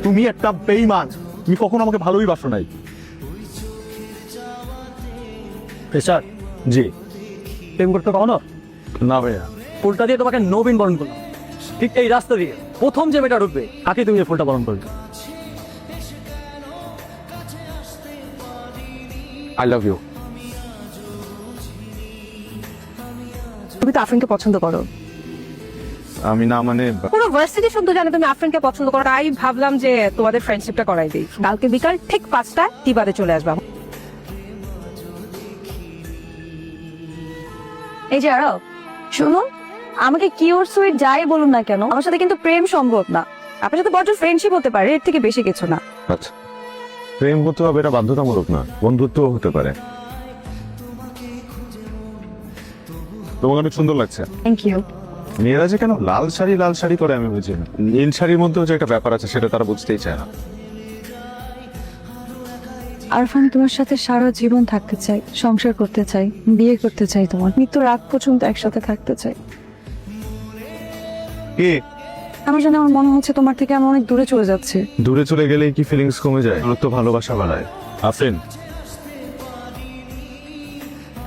তুমি একটা বেঈমান, তুমি কখনো আমাকে ভালোই বাসো নাই। প্রেসার জি প্রেম করতে কখনো? না ভাইয়া। ফুলটা দিয়ে তোমাকে নবীন বরণ করলাম, ঠিক এই রাস্তা দিয়ে প্রথম যে মেয়েটা ঢুকবে তাকে তুমি এই ফুলটা বরণ করবে। I love you. তুমি তো আফরিনকে পছন্দ করো। আমি না মানে পুরো ভার্সিটি শুনতে জানে তুমি আফরিনকে পছন্দ করো, তাই ভাবলাম যে তোমাদের ফ্রেন্ডশিপটা করাই দিই। কালকে বিকাল ঠিক 5টায় টিবাতে চলে আসবা। এই যে আরব, শুনুন, আমাকে কিউর সুইট যাই বলুন না কেন, আমার সাথে কিন্তু প্রেম সম্ভব না। আপনার সাথে বড় ফ্রেন্ডশিপ হতে পারে, এর থেকে বেশি কিছু না। আচ্ছা, প্রেম হতে হবে এটা বাধ্যতামূলক না, বন্ধুত্ব হতে পারে। তোমাকে অনেক সুন্দর লাগছে। Thank you. মেয়েরা যে কেন লাল শাড়ি করে আমি বুঝি না। নীল শাড়ির মধ্যেও যে একটা ব্যাপার আছে সেটা তারা বুঝতেই চায় না। আরফান, তোমার সাথে সারা জীবন থাকতে চাই, সংসার করতে চাই, বিয়ে করতে চাই, তোমার মৃত্যুর আগ পর্যন্ত একসাথে থাকতে চাই। কি আমার জানা আমার মনে হচ্ছে তোমার থেকে আমি অনেক দূরে চলে যাচ্ছে। দূরে চলে গেলে কি ফিলিংস কমে যায়? দূরত্ব ভালোবাসা বাড়ায়। আফরিন,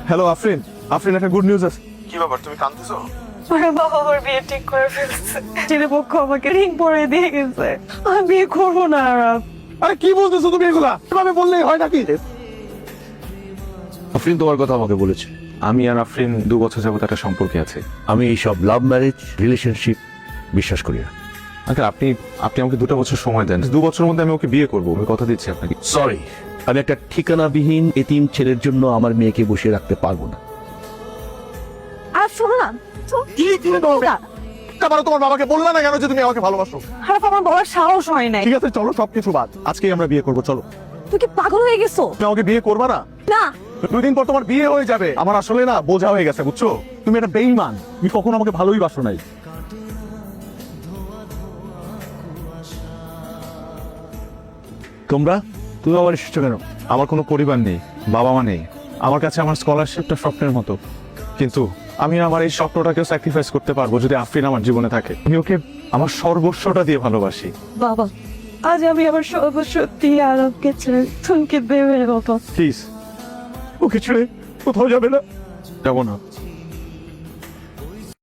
হ্যালো আফরিন। আফরিন, একটা গুড নিউজ আছে। কি ব্যাপার, তুমি কাঁদতেছো? আমার বাবা আমার বিয়ে ঠিক করে ফেলছে। ছেলেপক্ষ আমাকে রিং পরে দিয়ে গেছে। আমি বিয়ে করবো না আরব। আরে কি বলতেছো তুমি এগুলা? এভাবে বললেই হয় নাকি? আফরিন তোমার কথা আমাকে বলেছে। আমি আর আফরিন 2 বছর যাবত একটা সম্পর্কে আছে। আমি এইসব লাভ ম্যারেজ রিলেশনশিপ বিশ্বাস করি না। আচ্ছা, আপনি আমাকে 2টা বছর সময় দেন। 2 বছরের মধ্যে আমি ওকে বিয়ে করবো, আমি কথা দিচ্ছি আপনাকে। সরি, আমি একটা ঠিকানাবিহীন এতিম ছেলের জন্য আমার মেয়েকে বসিয়ে রাখতে পারবো না। আর শোনো না, আবারও তোমার বাবাকে বললা না কেন যে তুমি আমাকে ভালোবাসো? আরব, আমার বলার সাহস হয় নাই। ঠিক আছে, চলো সবকিছু বাদ, আজকেই আমরা বিয়ে করবো। চলো। তুই কি পাগল হয়ে গেছো? তুমি আমাকে বিয়ে করবা না? না। 2 দিন পর তোমার বিয়ে হয়ে যাবে। আমার আসলে না বোঝা হয়ে গেছে, বুঝছো? তুমি একটা বেঈমান, তুমি কখনো আমাকে ভালোই বাসো নাই। তুমি আমার এসেছো কেন? আমার কোনো পরিবার নেই, বাবা মা নেই। আমার কাছে আমার স্কলারশিপটা স্বপ্নের মতো, কিন্তু আমি আমার এই স্বপ্নটাকেও স্যাক্রিফাইস করতে পারবো যদি আফরিন আমার জীবনে থাকে। আমি ওকে আমার সর্বস্বটা দিয়ে ভালোবাসি। বাবা, আজ আমি আমার সর্বসত্যি আরবকে ছেড়ে তুমি ভেবে বাবা। প্লিজ, ওকে ছেড়ে কোথাও যাবে না। যাবো না।